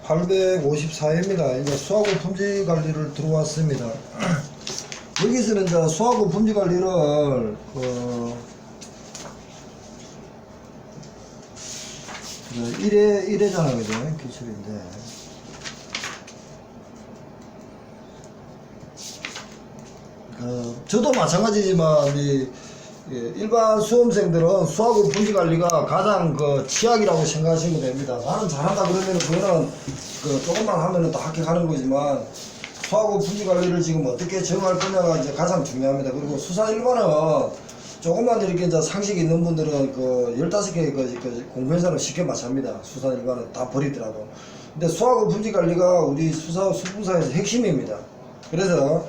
854회입니다. 이제 수하고 품질 관리를 들어왔습니다. 여기서는 이제 수하고 품질 관리를 이래잖아, 그죠? 기술인데. 저도 마찬가지지만, 일반 수험생들은 수하고 품질 관리가 가장 취약이라고 생각하시면 됩니다. 나는 잘한다 그러면 그거는 조금만 하면은 다 합격하는 거지만, 수하고 품질 관리를 지금 어떻게 정할 거냐가 이제 가장 중요합니다. 그리고 수사 일반은 조금만 이렇게 이제 상식이 있는 분들은 15개 공부해서는 쉽게 맞춥니다. 수사 일반은 다 버리더라도. 근데 수하고 품질 관리가 우리 수분사에서 핵심입니다. 그래서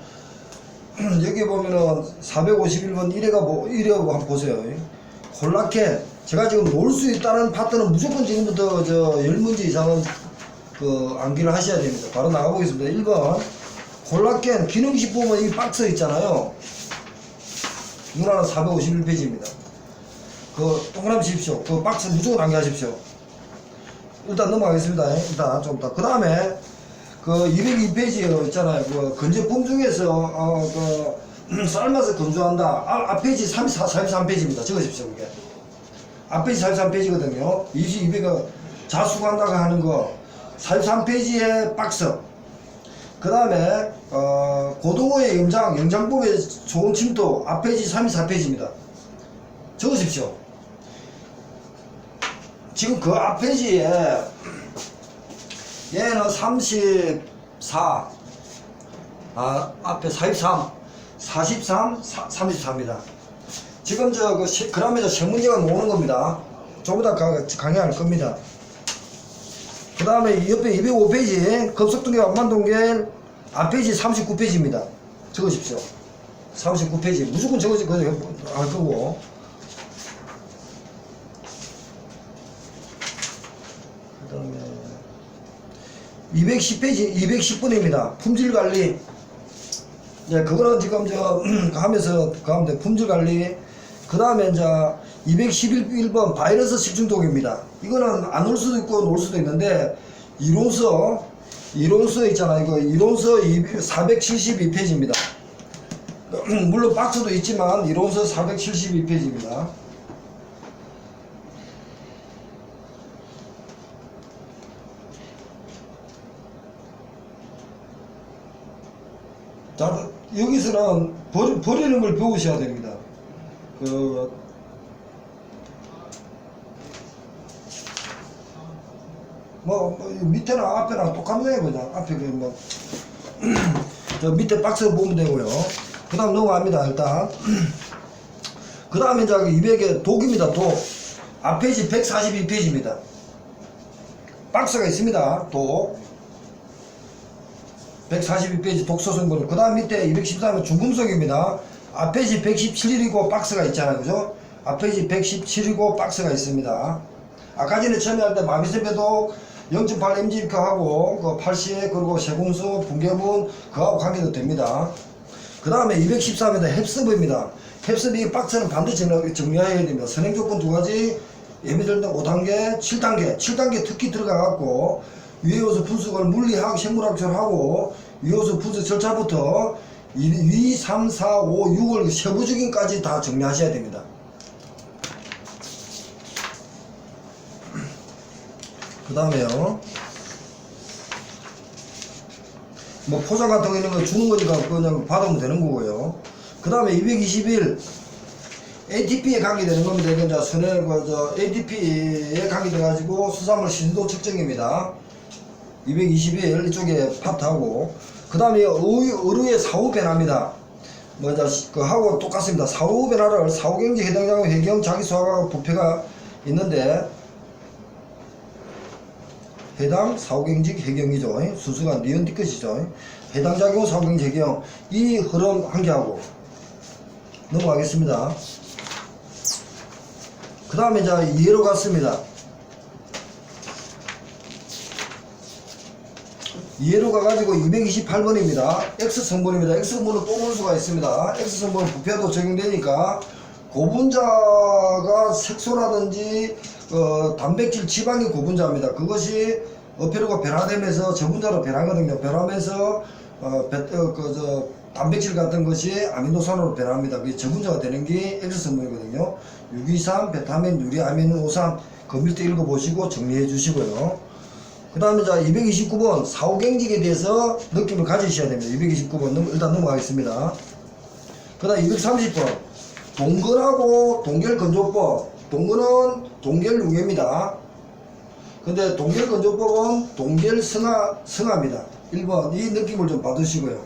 여기 보면은 451번 1회하고 한번 보세요. 콜라캔. 제가 지금 놓을 수 있다는 파트는 무조건 지금부터 10문제 이상은 암기를 하셔야 됩니다. 바로 나가보겠습니다. 1번. 콜라겐 기능식품은 이 박스 있잖아요. 누나는 451페이지입니다. 동그라미 칩시오. 박스 무조건 암기하십시오. 일단 넘어가겠습니다. 일단 좀 더. 그 다음에 202페이지 있잖아요. 건조품 중에서 삶아서 건조한다. 앞페이지 43페이지입니다. 적으십시오. 그게 앞페이지 43페이지거든요. 200가 자수한다고 하는 거 43페이지에 박스. 그 다음에 고등어의 영장법의 좋은 침투 앞페이지 34페이지입니다. 적으십시오. 지금 그 앞페이지에 얘는 34 앞에 43 43 34입니다. 지금 그러면 시험문제가 나오는 겁니다. 조금 더 강의할 겁니다. 그 다음에 옆에 205페이지 급속동계 완만동계 앞페이지 39페이지입니다. 적으십시오. 39페이지 무조건 할 거고. 그 다음에 210페이지 210번입니다. 품질관리. 네, 그거는 지금 하면서 가운데 품질관리. 그 다음에 이제 211번 바이러스 식중독입니다. 이거는 안 올 수도 있고 올 수도 있는데 이론서 있잖아요. 이거 이론서 472페이지입니다. 물론 박스도 있지만 이론서 472페이지입니다. 자, 여기서는 버리는 걸 배우셔야 됩니다. 밑에나 앞에나 똑같네요. 그냥 앞에 저 밑에 박스 보면 되고요. 그 다음 넘어갑니다. 일단 그 다음에 이제 200의 독입니다. 독 앞페이지 142페이지입니다. 박스가 있습니다. 독 142페이지 독소성분. 그 다음 밑에 213은 중금속입니다. 앞페이지 117이고 박스가 있잖아요. 그죠? 앞페이지 117이고 박스가 있습니다. 아까 전에 처음에 할 때 마비세배독 0.8mg 하고 80 그리고 세공수 분계분 그하고 관계도 됩니다. 그 다음에 213입니다. 햅습입니다. 햅습이 박스는 반드시 정리해야 됩니다. 선행조건 2가지 예비될 때 5단계 7단계 특히 들어가갖고 유해요소 분석을 물리학 생물학적하고 유해요소 분석 절차부터 2, 3, 4, 5, 6을 세부적인까지 다 정리하셔야 됩니다. 그 다음에요. 포장 같은 거 있는 거 주는 거니까 그냥 받으면 되는 거고요. 그 다음에 221 ATP에 관계되는 겁니다. 이건 이제 ATP에 관계돼가지고 수산물 신도 측정입니다. 221 이쪽에 파트하고. 그 다음에 의료의 사후 변화입니다. 하고 똑같습니다. 사후 변화를 사후경제 해당자고 해경 자기소화가 부패가 있는데 해당 사후경직 해경이죠. 순수가 니은 뒤끝이죠. 해당 작용 사후경직 해경 이 흐름 한 개 하고 넘어가겠습니다. 그 다음에 이제 이해로 갔습니다. 이해로 가가지고 228번입니다. X성분입니다. X성분은 또 볼 수가 있습니다. X성분은 부패도 적용되니까 고분자가 색소라든지 단백질 지방이 고분자입니다. 그것이 어패류가 변화되면서 저분자로 변하거든요. 변하면서 단백질 같은 것이 아미노산으로 변합니다. 그게 저분자가 되는 게 X성분이거든요. 623, 베타민, 유리아미노, 오산 그 밑에 읽어보시고 정리해 주시고요. 그 다음에 자 229번 사후경직에 대해서 느낌을 가지셔야 됩니다. 229번 일단 넘어가겠습니다. 그 다음 230번 동근하고 동결건조법. 동근은 동결융해입니다. 근데 동결건조법은 동결성화입니다. 1번 이 느낌을 좀 받으시고요.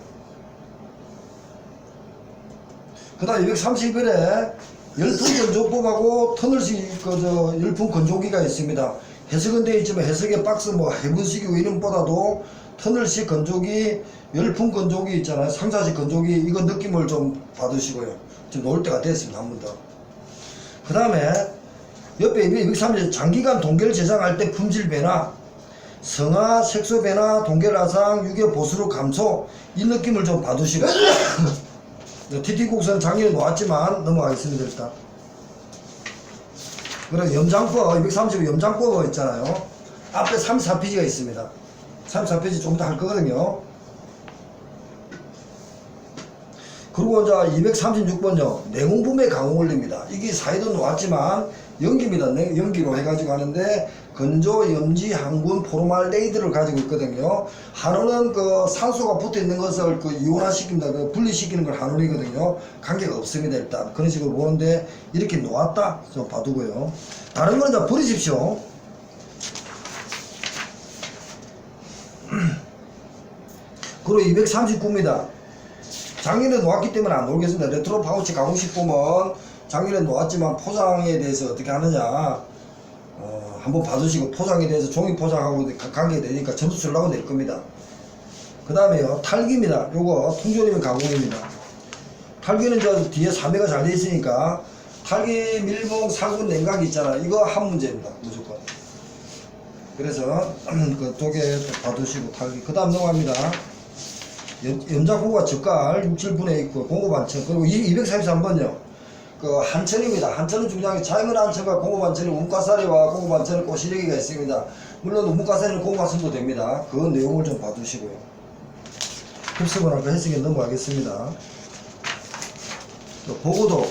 그 다음 231에 열풍건조법하고 터널식 열풍건조기가 있습니다. 해석은 되어 있지만 해석의 박스 뭐 해분식이고 이름보다도 터널식 건조기, 열풍건조기 있잖아요. 상사식 건조기 이거 느낌을 좀 받으시고요. 지금 놓을 때가 됐습니다. 한 번 더. 그 다음에 옆에 230 장기간 동결 제작할 때 품질 변화, 성화, 색소 변화, 동결 화상, 유교 보수로 감소 이 느낌을 좀 받으시고 TT국선 작년에 놓았지만 넘어가겠습니다. 일단 그리고 염장법 230 염장법 있잖아요. 앞에 34페이지가 있습니다. 34페이지 좀 이따 할 거거든요. 그리고 이제 236번요. 냉온분해 강원원리입니다. 이게 사이도 놓았지만 연기입니다. 연기로 해가지고 하는데 건조, 염지, 항군, 포르말데이드를 가지고 있거든요. 한원은 그 산소가 붙어 있는 것을 그 이온화시킵니다. 그 분리시키는 걸 한원이거든요. 관계가 없습니다. 일단 그런 식으로 보는데 이렇게 놓았다 좀 봐두고요. 다른 거는 다 버리십시오. 그리고 239입니다. 작년에 놓았기 때문에 안 놓겠습니다. 레트로 파우치 가공 식품은 작년에 놓았지만 포장에 대해서 어떻게 하느냐 한번 봐주시고 포장에 대해서 종이 포장하고 관계되니까 점수 주려고 낼 겁니다. 그 다음에요 탈기입니다. 요거 통조림의 가공입니다. 탈기는 저 뒤에 3회가 잘 되어 있으니까 탈기 밀봉 살균 냉각 있잖아. 이거 한 문제입니다. 무조건. 그래서 그 두 개 봐두시고 탈기. 그 다음 넘어갑니다. 염장호가 젓갈 6, 7분에 있고 공급 한천. 그리고 243번요. 그 한천입니다. 한천은 중요한 게 자연은 한천과 공급 한천이 운가사리와 공급 한천의 꼬시래기가 있습니다. 물론 운가사리는 공급 한천도 됩니다. 그 내용을 좀 봐두시고요. 흡수분 아까 해석에 넘어가겠습니다. 보고독.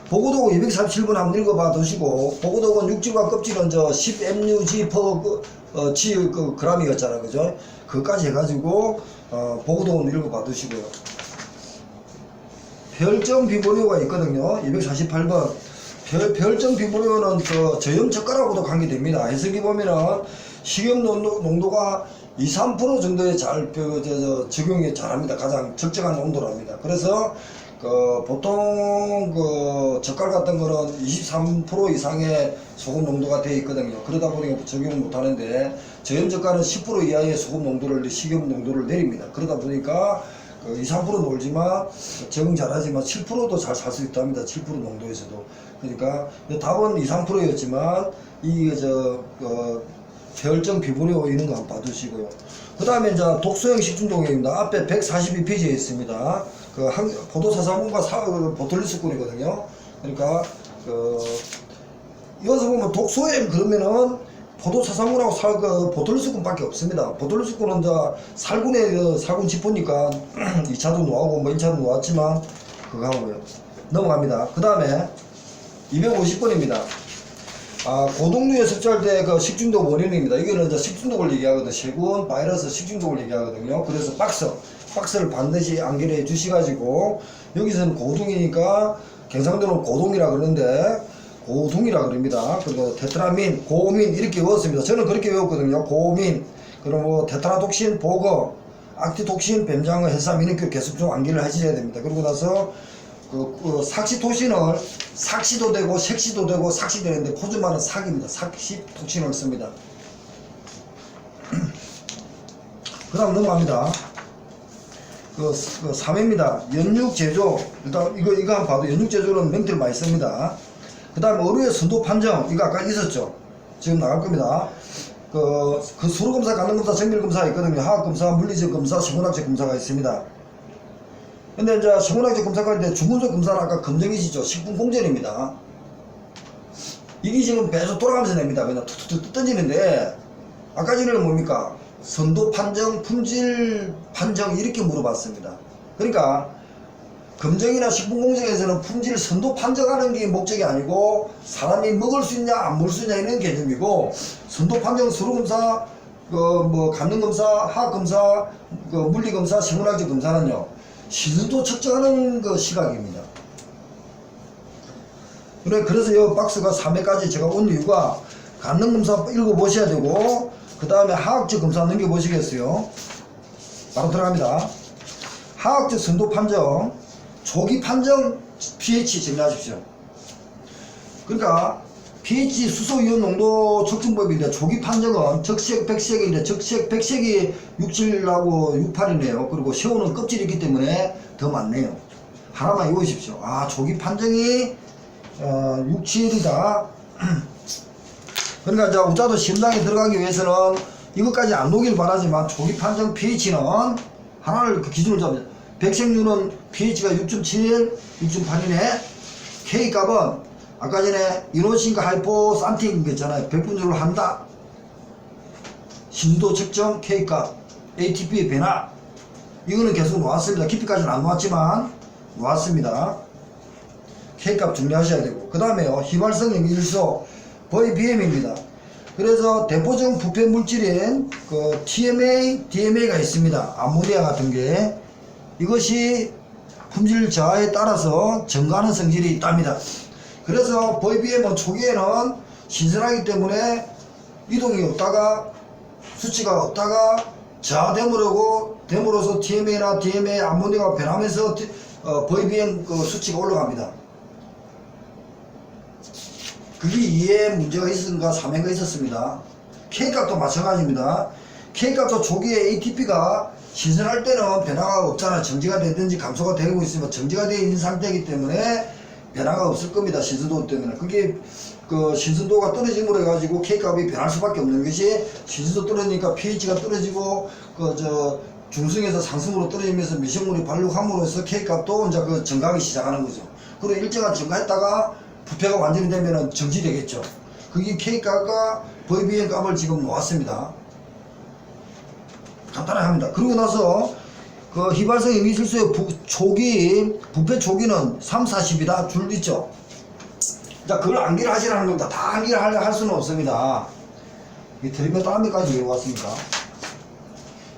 보고독 247번 한번 읽어봐 두시고, 보고독은 육질과 껍질은 저 10mg per G g이었잖아. 그죠? 그것까지 해가지고, 보고독은 읽어봐 두시고요. 별점 비모류가 있거든요. 248번. 별점 비모류는 그 저염 젓가락하고도 관계됩니다. 해석이 보면은 식염 농도가 2, 3% 정도에 잘 적용이 잘합니다. 가장 적정한 온도랍니다. 그래서 보통 젓갈 같은 거는 23% 이상의 소금 농도가 되어 있거든요. 그러다 보니까 적용을 못 하는데 저염 젓갈은 10% 이하의 소금 농도를 식염 농도를 내립니다. 그러다 보니까 2, 3% 놀지만 적응 잘하지만 7%도 잘 살 수 있답니다. 7% 농도에서도. 그러니까 답은 2, 3%였지만 별점 비분류 있는 거 한번 봐두시고요. 그 다음에 이제 독소형 식중독입니다. 앞에 142페이지에 있습니다. 포도사사분과 보톨리스콘이거든요. 그러니까 여기서 보면 독소염 그러면은 포도사사분하고 보톨리스콘밖에 없습니다. 보톨리스콘은 이제 살균에 살균 짚으니까 2차도 놓아고 뭐 1차도 놓았지만 그거 하고요. 넘어갑니다. 그 다음에 250번입니다. 고동류에 섭취할 때 그 식중독 원인입니다. 이거는 이제 식중독을 얘기하거든요. 세균, 바이러스 식중독을 얘기하거든요. 그래서 박스를 반드시 안결해 주시가지고, 여기서는 고동이니까 경상도는 고동이라 그러는데 고동이라 그럽니다. 그리고 테트라민, 고민 이렇게 외웠습니다. 저는 그렇게 외웠거든요. 고민, 그리고 뭐 테트라독신, 보거, 악티톡신, 뱀장어, 해삼 이렇게 계속 좀 안결을 하셔야 됩니다. 그러고 나서 삭시토신을 삭시도 되고 색시도 되고 삭시되는데 포즈만은 삭입니다. 삭시톡신을 씁니다. 그 다음 넘어갑니다. 3회입니다. 연육 제조. 일단 이거 한번 봐도 연육 제조는 멘트를 많이 씁니다. 그 다음에 어류의 선도 판정. 이거 아까 있었죠. 지금 나갈 겁니다. 수로검사, 간능검사, 정밀검사가 있거든요. 화학검사, 물리적 검사, 생물학적 검사가 있습니다. 근데 이제 생물학적 검사가 있는데 중금속 검사는 아까 검정이시죠. 식품공전입니다. 이게 지금 계속 돌아가면서 냅니다. 그냥 툭툭툭 던지는데 아까 전에는 뭡니까? 선도 판정, 품질 판정 이렇게 물어봤습니다. 그러니까 검정이나 식품공정에서는 품질 선도 판정하는 게 목적이 아니고 사람이 먹을 수 있냐 안 먹을 수 있냐 이런 개념이고, 선도 판정 서류검사, 감능검사, 화학검사, 물리검사, 생물학적 검사는요 신선도 측정하는 시각입니다. 그래서 이 박스가 3회까지 제가 온 이유가 감능검사 읽어보셔야 되고, 그 다음에 화학적 검사 넘겨보시겠어요? 바로 들어갑니다. 화학적 선도 판정, 조기 판정 pH 정리하십시오. 그러니까 pH 수소이온 농도 측정법인데, 조기 판정은 적색, 백색인데, 적색, 백색이 67하고 68이네요. 그리고 새우는 껍질이 있기 때문에 더 많네요. 하나만 외우십시오. 아, 조기 판정이 67이다. 그러니까 이제 우짜도 시험장에 들어가기 위해서는 이것까지 안 녹일 바라지만 조기 판정 pH는 하나를 기준을 잡니다. 백색류는 pH가 6.7, 6.8이네. K값은 아까 전에 이노신과 하이포산틱인 거 있잖아요. 백분율로 한다. 신도 측정 K값, ATP의 변화. 이거는 계속 놓았습니다. 깊이까지는 안 놓았지만 놓았습니다. K값 정리하셔야 되고, 그 다음에요 휘발성 염기질소 VBM입니다. 그래서 대표적 부패 물질인 TMA, DMA가 있습니다. 암모니아 같은 게. 이것이 품질 저하에 따라서 증가하는 성질이 있답니다. 그래서 VBM은 초기에는 신선하기 때문에 이동이 없다가 수치가 없다가 저하됨으로써 TMA나 DMA 암모니아가 변하면서 VBM 수치가 올라갑니다. 그게 2에 문제가 있었는가 3회가 있었습니다. K값도 마찬가지입니다. K값도 초기에 ATP가 신선할 때는 변화가 없잖아요. 정지가 되든지 감소가 되고 있으면 정지가 되어 있는 상태이기 때문에 변화가 없을 겁니다. 신선도 때문에. 그게 신선도가 떨어짐으로 해가지고 K값이 변할 수밖에 없는 것이, 신선도 떨어지니까 pH가 떨어지고 중성에서 상승으로 떨어지면서 미생물이 발육함으로써 K값도 이제 증가하기 시작하는 거죠. 그리고 일정한 증가했다가 부패가 완전히 되면 정지되겠죠. 그게 K값과 VBM 값을 지금 놓았습니다. 간단하게 합니다. 그러고 나서 휘발성 염기질소의 부패 초기는 3, 40이다 줄 있죠. 자, 그걸 암기를 하시라는 겁니다. 다 암기를 할 수는 없습니다. 이 드리면 다른 데까지 왜 왔습니까?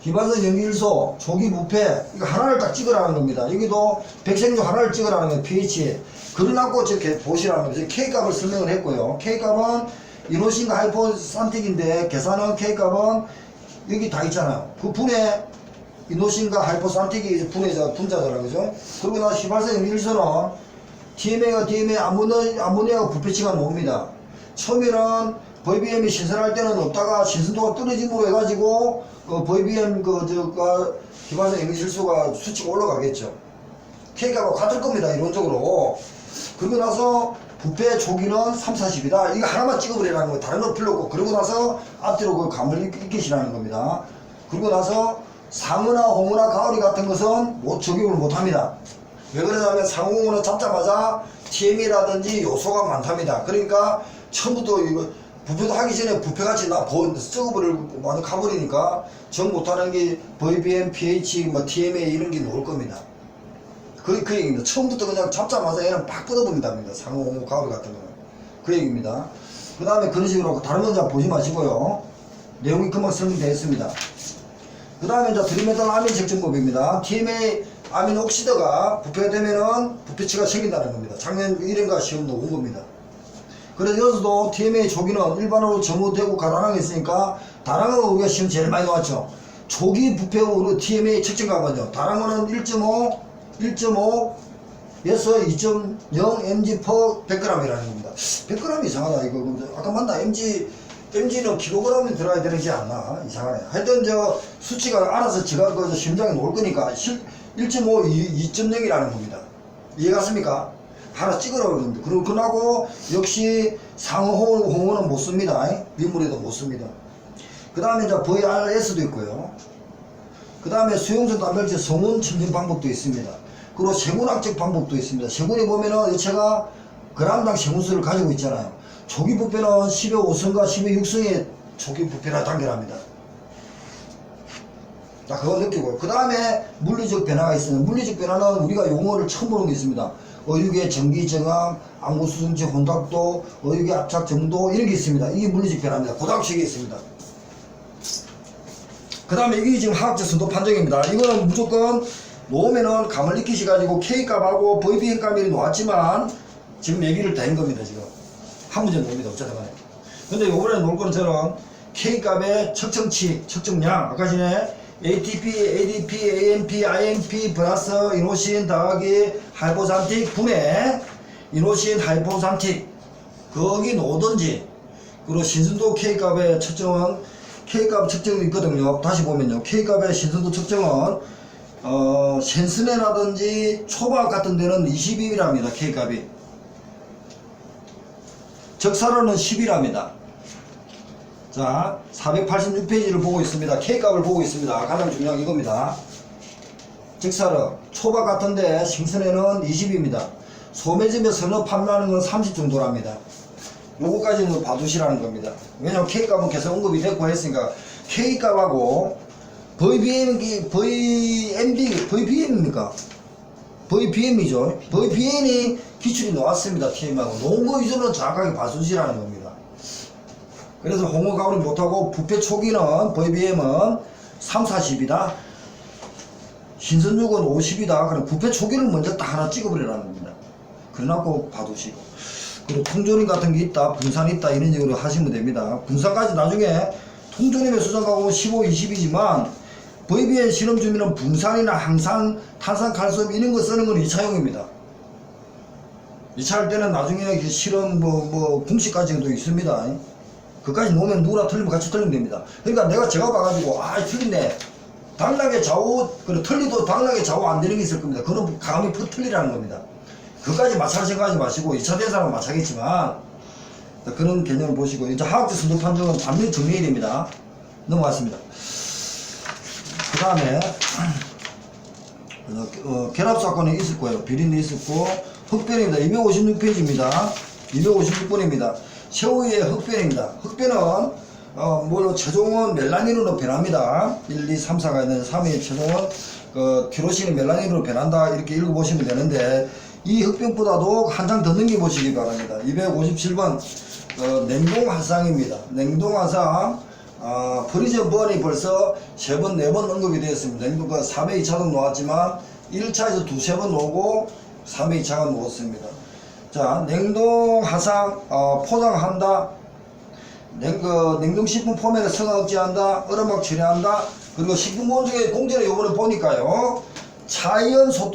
휘발성 염기질소 초기 부패, 이거 하나를 딱 찍으라는 겁니다. 여기도 백색류 하나를 찍으라는 거예요. pH. 그려놨고 저렇게 보시라는 거죠. K값을 설명을 했고요. K값은 이노신과 하이포산틱인데, 계산은 K값은 여기 다 있잖아요. 그 분해, 이노신과 하이포산틱이 분자잖아요. 그죠? 그리고 나서 휘발성 염기질소는 TMA가 DMA 암모니아가 부패치가 옵니다. 처음에는 VBM이 신선할 때는 없다가 신선도가 떨어짐으로 해가지고 VBM 휘발성 염기질소가 수치가 올라가겠죠. K값과 같을 겁니다. 이론적으로. 그리고 나서 부패 초기는 3, 40이다. 이거 하나만 찍어버리라는 거예요. 다른 거 필요 없고. 그러고 나서 앞뒤로 감을 익히시라는 겁니다. 그리고 나서 상어나 홍어나 가오리 같은 것은 적용을 못합니다. 왜 그러냐면 상어는 잡자마자 TM이라든지 요소가 많답니다. 그러니까 처음부터 이거 부패도 하기 전에 부패같이 썩어버리고 완전 가버리니까 정 못하는 게 VBM, pH, TMA 이런 게 나올 겁니다. 그 얘기입니다. 처음부터 그냥 잡자마자 얘는 팍 뻗어버린답니다. 상어, 홍어, 가오리 같은 거는. 그 얘기입니다. 그 다음에 그런 식으로 다른 건 보지 마시고요. 내용이 금방 설명되어 있습니다. 그 다음에 이제 트리메탈 아민 측정법입니다. TMA 아민 옥시드가 부패되면은 부패치가 생긴다는 겁니다. 작년 1년가 시험도 온 겁니다. 그래서 여기서도 TMA 초기는 일반으로 점호되고 가당하게 있으니까, 다랑은 우리가 시험 제일 많이 나왔죠. 초기 부패로 TMA 측정값은요. 다랑은 1.5에서 2.0 mg per 100g이라는 겁니다. 100g 이상하다 이거. 아까 맞나? mg는 킬로그램이 들어야 되지 않나? 이상하네. 하여튼 수치가 알아서 제가 심장에 놓을 거니까 1.5, 2.0이라는 겁니다. 이해갔습니까? 하나 찍으라고 그러는데. 그러고 역시 상어, 홍어는 못 씁니다. 민물에도 못 씁니다. 그 다음에 이제 VRS도 있고요. 그 다음에 수용성 단백질 성분 첨진 방법도 있습니다. 그리고 세군학적 방법도 있습니다. 세군에 보면은 여체가 g당 세군수를 가지고 있잖아요. 초기 부패는 10의 5성과 10의 6성의 초기 부패나 단결합니다. 자, 그거 느끼고. 그 다음에 물리적 변화가 있습니다. 물리적 변화는 우리가 용어를 처음 보는 게 있습니다. 어육의 전기 정항, 암구수증체 혼탁도, 어육의 압착 정도, 이런 게 있습니다. 이게 물리적 변화입니다. 고등학식이 있습니다. 그 다음에 이게 지금 화학적 선도 판정입니다. 이거는 무조건 놓으면은 감을 익히셔가지고 K값하고 VBM 값이 나왔지만 지금 얘기를 다 한 겁니다. 지금 한 문제 놓습니다. 어쨌든 간에. 근데 요번에 놓을 거는 저는 K값의 측정치, 측정량, 아까 전에 ATP, ADP, AMP, IMP 플러스 이노신 더하기 하이포산틱 분해 이노신 하이포산틱 거기 놓든지, 그리고 신선도 K값의 측정은 K값 측정이 있거든요. 다시 보면요, K값의 신선도 측정은 셴슨네라든지 초밥 같은 데는 22이랍니다. K값이. 적사로는 10이랍니다. 자, 486페이지를 보고 있습니다. K값을 보고 있습니다. 가장 중요한 이겁니다. 적사로 초밥 같은데 싱슨에는 20입니다. 소매점에서는 판매하는 건 30 정도랍니다. 요거까지는 봐두시라는 겁니다. 왜냐면 K값은 계속 언급이 됐고 했으니까 K값하고 VBM입니까? VBM이죠. VBM이 기출이 나왔습니다. TM하고 놓은 거 위주로는 정확하게 봐주시라는 겁니다. 그래서 홍어 가오리 못하고 부패 초기는 VBM은 3, 40이다. 신선육은 50이다. 그럼 부패 초기를 먼저 딱 하나 찍어버리라는 겁니다. 그래놓고 봐두시고. 그리고 통조림 같은 게 있다, 분산 있다, 이런 식으로 하시면 됩니다. 분산까지 나중에 통조림의 수정가공은 15, 20이지만 VBM 실험 중에는 분산이나 항산, 탄산, 칼슘 이런 거 쓰는 건 2차용입니다. 2차 할 때는 나중에 실험 공식까지도 있습니다. 그까지 놓으면 누구나 틀리면 같이 틀리면 됩니다. 그러니까 제가 봐가지고 틀리네. 당락의 좌우, 그리고 틀리도 당락의 좌우 안 되는 게 있을 겁니다. 그건 감히 틀리라는 겁니다. 그까지 마찰 생각하지 마시고 2차 대사는 마찰겠지만 그런 개념을 보시고, 이제 화학적 선도 판정은 반드시 정리해야 됩니다. 넘어갔습니다. 그 다음에 결합 사건이 있을 거예요. 비린내 있었고, 흑변입니다. 256페이지입니다. 256번입니다. 새우의 흑변입니다. 흑변은 물론 최종은 멜라닌으로 변합니다. 1, 2, 3, 4가 있는데 3의 최종은 티로신이 멜라닌으로 변한다, 이렇게 읽어보시면 되는데, 이 흑변보다도 한 장 더 넘겨보시기 바랍니다. 257번 냉동화상입니다. 냉동화상 프리즌 번이 벌써 3번, 4번 언급이 되었습니다. 냉동 3회 2차도 나왔지만 1차에서 2~3번 나오고 3회 2차가 나왔습니다. 자, 냉동화상 포장한다. 냉동식품 포맷에 성화 억제한다. 얼음막 처리한다. 그리고 식품 공정에 요번에 보니까요, 자연소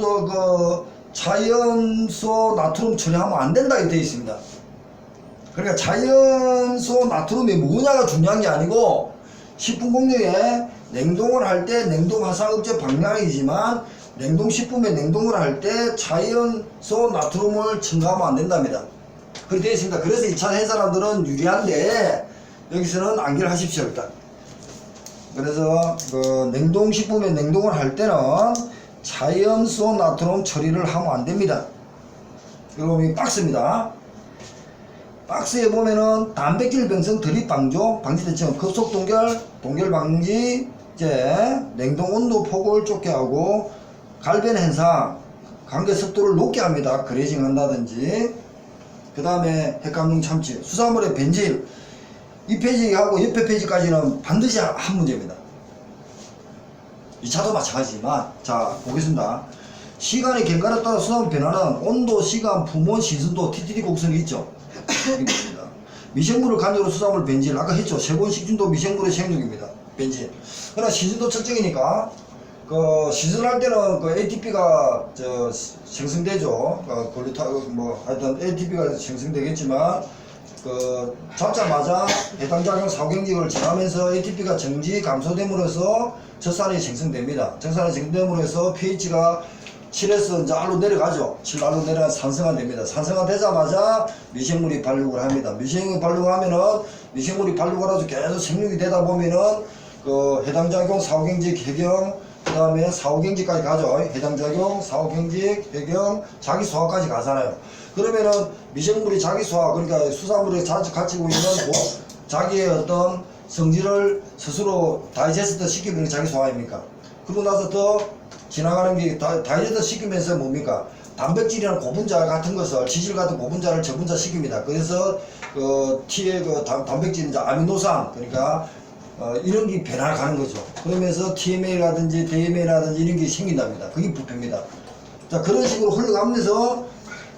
나트륨 처리하면 안 된다 이렇게 되어 있습니다. 그러니까 자연소 나트륨이 뭐냐가 중요한 게 아니고, 식품 공정에 냉동을 할 때 냉동 화상 억제 방향이지만 냉동식품에 냉동을 할 때 자연소 나트륨을 첨가하면 안 된답니다. 그렇게 되어 있습니다. 그래서 2차 한 사람들은 유리한데 여기서는 암기를 하십시오. 일단. 그래서 냉동식품에 냉동을 할 때는 자연소 나트륨 처리를 하면 안 됩니다. 그리고 이 박스입니다. 박스에 보면은 단백질 병성 드립 방조, 방지 대책, 급속 동결 방지, 이제 냉동 온도 폭을 좁게 하고, 갈변 현상, 관계 습도를 높게 합니다. 그레이징 한다든지. 그 다음에 핵감dung 참치, 수산물의 벤질. 이 페이지하고 옆에 페이지까지는 반드시 한 문제입니다. 2차도 마찬가지지만, 자, 보겠습니다. 시간의 경과에 따라 수산물 변화는 온도, 시간, 품원, 신선도, TTD 곡선이 있죠. 여기입니다. 미생물을 간접으로 수산물 벤질, 아까 했죠. 세본 식중독 미생물의 생육입니다. 벤질. 그러나 신선도 측정이니까, 시즌할 때는 ATP가 생성되죠. 하여튼 ATP가 생성되겠지만, 잡자마자 해당 작용 사후경직을 지나면서 ATP가 정지 감소됨으로써 젖산이 생성됩니다. 젖산이 생성됨으로써 pH가 7에서 이제 R로 내려가죠. 7R로 내려가 산성화 됩니다. 산성화 되자마자 미생물이 발육을 합니다. 미생물이 발육하면은, 미생물이 발육을 해서 계속 생육이 되다 보면은, 해당 작용, 사후경직, 해경, 그 다음에 사후경직까지 가죠. 해당 작용, 사후경직, 해경, 자기소화까지 가잖아요. 그러면은 미생물이 자기소화, 그러니까 수산물에 가지고 있는 자기의 어떤 성질을 스스로 다이제스트 시키는 게 자기 소화 아닙니까? 그러고 나서 더 지나가는 게 다이제스트 시키면서 뭡니까? 단백질이나 고분자 같은 것을 지질 같은 고분자를 저분자 시킵니다. 그래서 T의 단백질 이제 아미노산 그러니까 이런 게 변화가는 거죠. 그러면서 TMA라든지 DMA라든지 이런 게 생긴답니다. 그게 부패입니다. 자, 그런 식으로 흘러가면서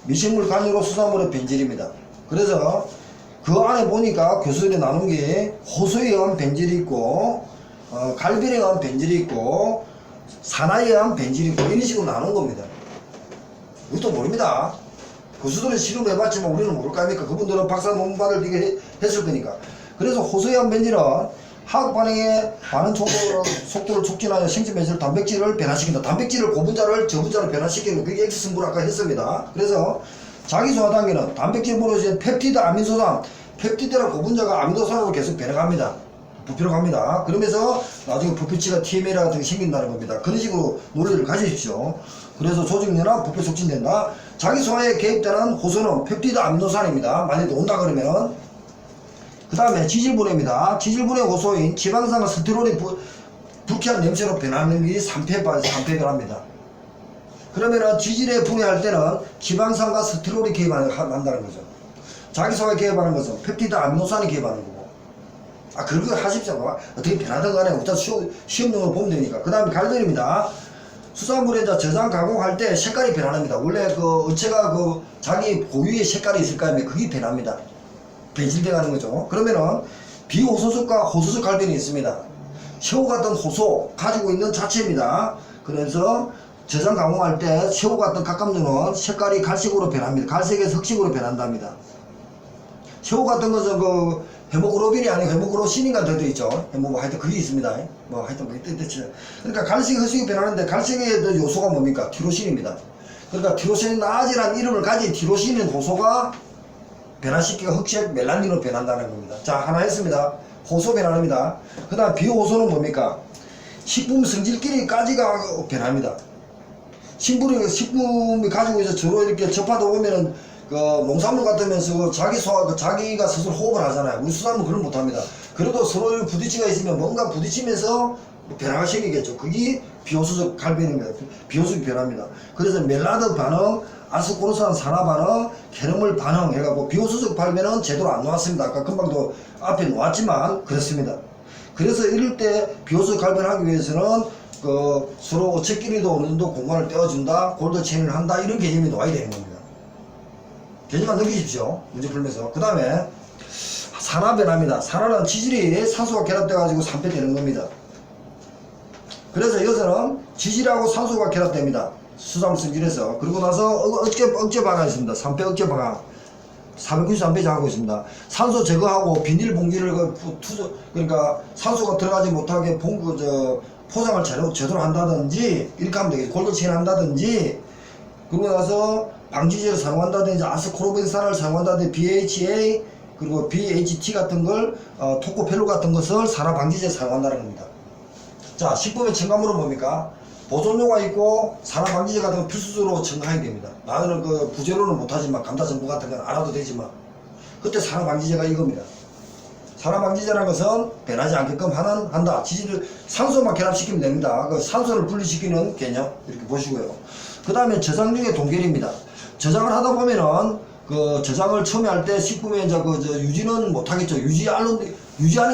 미생물 간으로 수산물의 변질입니다. 그래서 그 안에 보니까 교수들이 나눈 게 호수에 의한 변질이 있고 갈변에 의한 변질이 있고 산화에 의한 변질이 있고 이런 식으로 나눈 겁니다. 우리도 모릅니다. 교수들은 실험해봤지만 우리는 모를 거 아닙니까? 그분들은 박사 논문 받을 때 했을 거니까. 그래서 호수에 의한 변질은 화학 반응의 반응 속도를 촉진하여 생체 매질 단백질을 변화시킨다. 단백질을 고분자를 저분자로 변화시키는 그게 X승부를 아까 했습니다. 그래서 자기 소화 단계는 단백질 모노신 펩티드 아미노산 펩티드랑 고분자가 아미노산으로 계속 변해갑니다. 부피로 갑니다. 그러면서 나중에 부피치가 TMA 같은 게 생긴다는 겁니다. 그런 식으로 논리를 가지십시오. 그래서 조직연합 부피 촉진된다. 자기 소화에 개입되는 호소는 펩티드 아미노산입니다. 만약에 온다 그러면 그 다음에 지질분해입니다. 지질분해 호소인 지방산과 스테롤이 불쾌한 냄새로 변하는 게 산패변합니다. 그러면은 지질에 분해할 때는 지방산과 스테롤이 개입한다는 거죠. 자기 소화에 개입하는 것은 펩티드 아미노산이 개입하는 거고. 그런 거 하십시오. 어떻게 변하든 간에 일단 시험용으로 보면 되니까. 그 다음에 갈변입니다. 수산물에 저장 가공할 때 색깔이 변합니다. 원래 그 어체가 자기 고유의 색깔이 있을 거 아닙니까? 그게 변합니다. 변질돼 가는 거죠. 그러면은 비호소적과 호소적 갈변이 있습니다. 새우 같은 호소 가지고 있는 자체입니다. 그래서 저장 가공할 때 새우 같은 각감류는 색깔이 갈색으로 변합니다. 갈색에서 흑색으로 변한답니다. 새우 같은 것은 헤모글로빈이 아니고 헤모글로신인가 들어있죠. 하여튼 그게 있습니다. 하여튼 그러니까 갈색, 흑색이 변하는데 갈색의 요소가 뭡니까? 티로신입니다. 그러니까 티로신이 나아지라는 이름을 가진 티로신인 호소가 변화시키고 흑색 멜라닌으로 변한다는 겁니다. 자, 하나 했습니다. 호소 변화입니다. 그 다음 비호소는 뭡니까? 식품 성질끼리까지가 변합니다. 식품이 가지고 있어 주로 이렇게 접하다 보면은 농산물 같으면서 자기가 스스로 호흡을 하잖아요. 우리 수산물 그걸 못합니다. 그래도 서로 부딪히가 있으면 뭔가 부딪히면서 변화가 생기겠죠. 그게 비호소적 갈변입니다. 비호소적 변화입니다. 그래서 멜라드 반응, 아스코르산 산화 반응, 캐러멜 반응 해갖고 비호소적 발변은 제대로 안 나왔습니다. 아까 금방도 앞에 놓았지만 그렇습니다. 그래서 이럴 때 비호소적 갈변하기 위해서는 서로 어체끼리도 어느 정도 공간을 떼어준다, 골드 체인을 한다 이런 개념이 나와야 되는 겁니다. 개념만 넘기십시오. 문제 풀면서. 그 다음에 산화 변화입니다. 산화는 지질이 산소가 결합돼가지고 산패되는 겁니다. 그래서 여기서는 지질하고 산소가 결합됩니다. 수산물 성질에서. 그리고 나서 억제 방향이 있습니다. 산패 억제 방향. 493페이지 하고 있습니다. 산소 제거하고 비닐봉지를 그러니까 산소가 들어가지 못하게 포장을 제대로 한다든지 이렇게 하면 되겠죠. 골드체인 한다든지 그러고 나서 방지제를 사용한다든지 아스코르빈산을 사용한다든지 BHA 그리고 BHT 같은 걸 토코펠로 같은 것을 산화 방지제에 사용한다는 겁니다. 자, 식품의 첨가물은 뭡니까? 보존료가 있고 산화 방지제 같은 건 필수적으로 첨가해야 됩니다. 나는 부재료는 못하지만 감자 전분 같은 건 안 해도 되지만 그때 산화 방지제가 이겁니다. 산화 방지제라는 것은 변하지 않게끔 한다. 지질을 산소만 결합시키면 됩니다. 산소를 분리시키는 개념 이렇게 보시고요. 그 다음에 저장 중의 동결입니다. 저장을 하다 보면은 저장을 처음에 할 때 식품에 유지는 못하겠죠. 유지하는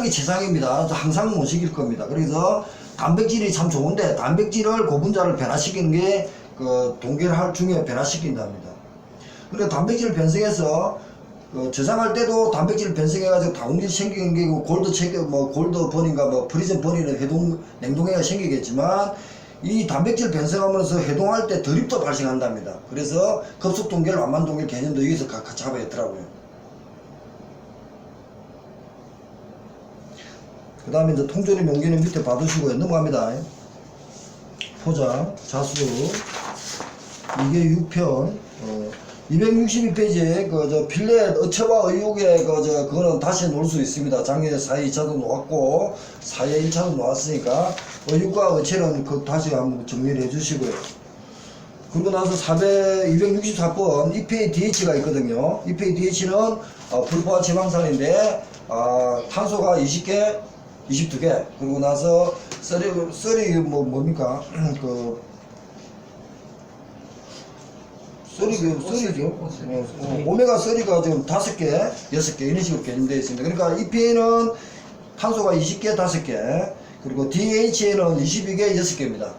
게 최상입니다. 항상 못 시킬 겁니다. 그래서 단백질이 참 좋은데 단백질을 고분자를 변화시키는 게 동결할 중에 변화시킨답니다. 그러니까 단백질을 변성해서 저장할 때도 단백질을 변성해가지고 다운질 생기는 게 골드 번인가 프리즌 번이는 냉동해가 생기겠지만 이 단백질 변성하면서 해동할 때 드립도 발생한답니다. 그래서 급속 동결, 완만 동결 개념도 여기서 같이 잡아야 했더라고요. 그 다음에 이제 통조림 용기는 밑에 봐두시고요. 넘어갑니다. 포장, 자수, 이게 6편, 262페이지에 필렛 어체와 의혹에 그거는 다시 놓을 수 있습니다. 작년에 4회 2차도 놓았고 4회 1차도 놓았으니까 의혹과 어체는 다시 한번 정리를 해주시고요. 그리고 나서 264번 EPA DH가 있거든요. EPA DH는 불포화 지방산인데 탄소가 20개, 22개. 그리고 나서 썰이 뭡니까? 썰이죠. 오메가 3가 지금 5개, 6개 이런 식으로 개념되어 있습니다. 그러니까 EPA는 탄소가 20개, 5개, 그리고 DHA는 22개, 6개입니다.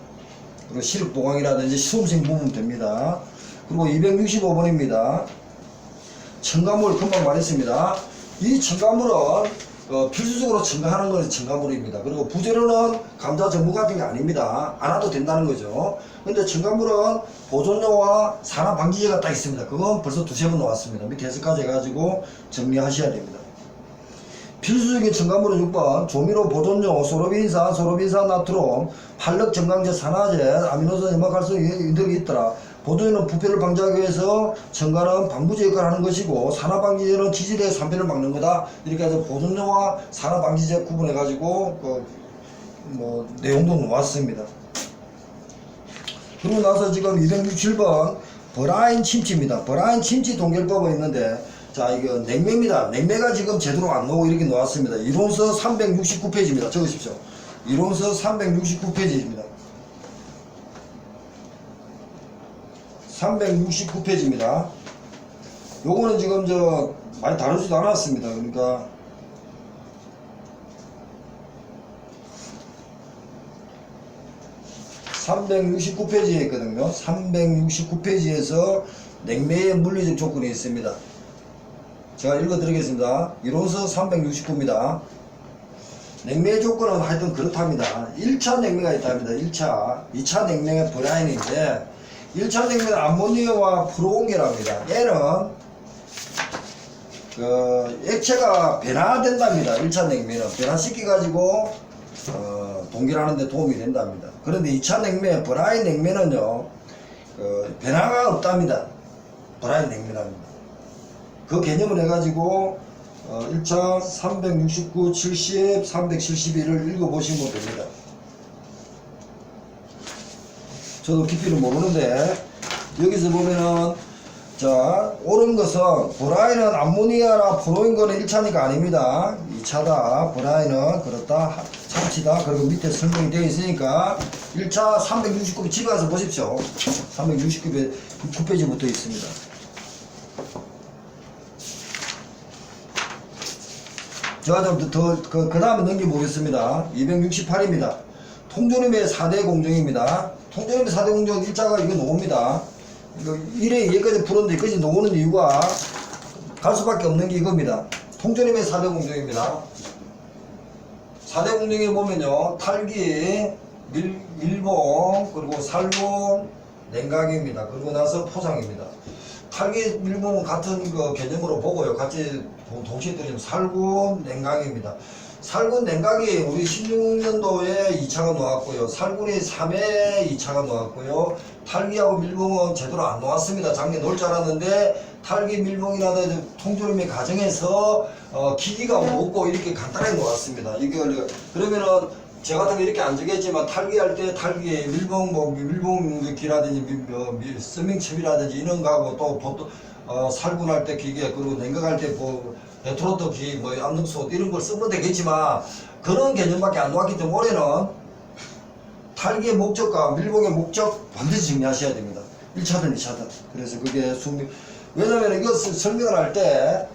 그리고 시력보강이라든지 수험생 부분 됩니다. 그리고 265번입니다. 첨가물 금방 말했습니다. 이 첨가물은 필수적으로 첨가하는 것이 첨가물입니다. 그리고 부재료는 감자 전분 같은 게 아닙니다. 안 와도 된다는 거죠. 근데 첨가물은 보존료와 산화 방지제가 딱 있습니다. 그건 벌써 두세 번 나왔습니다. 밑에 해석까지 해가지고 정리하셔야 됩니다. 필수적인 첨가물은 6번 조미료, 보존료, 소르빈산, 나트륨, 활력 정강제, 산화제, 아미노산, 염화칼슘 등이 있더라. 보존료는 부패를 방지하기 위해서 첨가는 방부제 역할을 하는 것이고, 산화방지제는 지질의 산패를 막는 거다. 이렇게 해서 보존료와 산화방지제 구분해가지고 내용도 나왔습니다. 그리고 나서 지금 267번 브라인 침치입니다. 브라인 침치 동결법은 있는데, 자, 이거 냉매입니다. 냉매가 지금 제대로 안 나오고 이렇게 나왔습니다. 이론서 369페이지입니다. 적으십시오. 이론서 369페이지입니다. 369페이지입니다. 요거는 지금 많이 다루지도 않았습니다. 그러니까 (369페이지에) 있거든요. 369페이지에서 냉매의 물리적 조건이 있습니다. 제가 읽어드리겠습니다. 이론서 369입니다. 냉매의 조건은 하여튼 그렇답니다. 1차 냉매가 있답니다. 1차. 2차 냉매가 브라인인데, 1차 냉매는 암모니아와 프로온계랍니다. 얘는 액체가 변화된답니다. 1차 냉매는 변화시켜가지고 동결하는 데 도움이 된답니다. 그런데 2차 냉매, 브라인 냉매는요, 변화가 없답니다. 브라인 냉매랍니다. 그 개념을 해가지고 1차 369, 70, 371을 읽어보시면 됩니다. 저도 깊이는 모르는데, 여기서 보면은, 자, 옳은 것은 브라인은 암모니아나 프로인 거는 1차니까 아닙니다. 2차다. 브라인은 그렇다. 참치다. 그리고 밑에 설명이 되어 있으니까 1차 369배 집에 가서 보십시오. 369페이지부터 있습니다. 제가 좀 그 다음에 넘겨보겠습니다. 268입니다. 통조림의 4대 공정입니다. 통조림의 4대 공정 1차가 이거 나옵니다. 이거 1에 여기까지 풀었는데 여기까지 나오는 이유가 갈 수밖에 없는 게 이겁니다. 통조림의 4대 공정입니다. 4대 공정에 보면요, 탈기, 밀봉, 그리고 살균, 냉각입니다. 그리고 나서 포장입니다. 탈기, 밀봉은 같은 그 개념으로 보고요. 같이 동시에 들으면 살균, 냉각입니다. 살균, 냉각이 우리 16년도에 2차가 나왔고요. 살균이 3회 2차가 나왔고요. 탈기하고 밀봉은 제대로 안 나왔습니다. 작년에 나올 줄 알았는데, 탈기, 밀봉이라든지 통조림의 과정에서 기기가 없고 이렇게 간단하게 나왔습니다. 이걸 그러면은 제 같은 거 이렇게 안 적겠지만, 탈기할 때 탈기, 밀봉기라든지 서밍첩이라든지 이런 거하고 또 살균할 때 기계, 그리고 냉각할 때 베트로트 기, 암능소 이런 걸 쓰면 되겠지만, 그런 개념밖에 안 나왔기 때문에 올해는 탈기의 목적과 밀봉의 목적 반드시 정리하셔야 됩니다. 1차든 2차든. 그래서 그게 왜냐면 이거 설명을 할 때,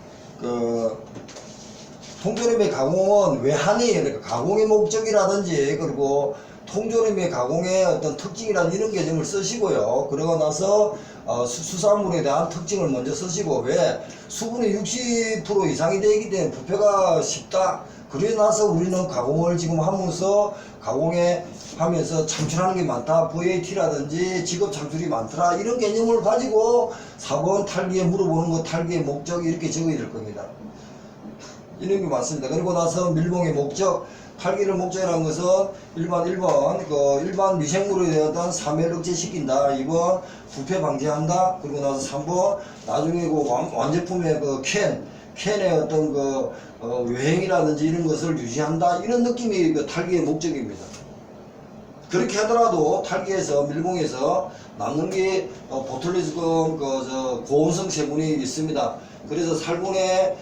통조림의 가공은 왜 하니? 그러니까 가공의 목적이라든지, 그리고 통조림의 가공의 어떤 특징이라는 이런 개념을 쓰시고요. 그러고 나서 수산물에 대한 특징을 먼저 쓰시고, 왜 수분이 60% 이상이 되기 때문에 부패가 쉽다. 그러고 나서 우리는 가공을 지금 하면서 하면서 창출하는 게 많다. VAT라든지 직업 창출이 많더라. 이런 개념을 가지고 4번 탈기에 물어보는 거, 탈기의 목적 이렇게 적어야 될 겁니다. 이런 게 많습니다. 그리고 나서 밀봉의 목적, 탈기를 목적이라는 것은 일반 미생물에 대한 사멸을 억제시킨다. 2번 부패 방지한다. 그리고 나서 3번 나중에 완제품의 캔의 어떤 외행이라든지 이런 것을 유지한다. 이런 느낌이 탈기의 목적입니다. 그렇게 하더라도 탈기에서 밀봉에서 남는 게 보툴리스금 고온성 세균이 있습니다. 그래서 살균의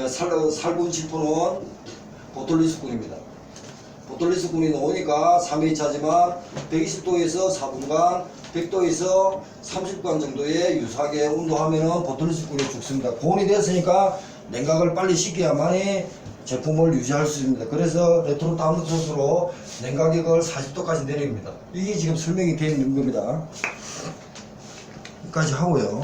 살균 지포는 보툴리스군입니다. 보툴리스군이 나오니까 3회차지만 120도에서 4분간 100도에서 30분 정도의 유사하게 온도하면은 보툴리스군이 죽습니다. 고온이 됐으니까 냉각을 빨리 시켜야만이 제품을 유지할 수 있습니다. 그래서 레트로 다운로드 소스로 냉각액을 40도까지 내립니다. 이게 지금 설명이 되어 있는 겁니다. 여기까지 하고요.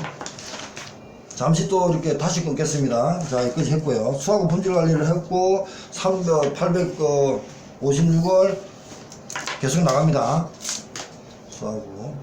잠시 또 이렇게 다시 끊겠습니다. 자, 여기까지 했고요. 수하고 품질 관리를 했고 856을 계속 나갑니다. 수하고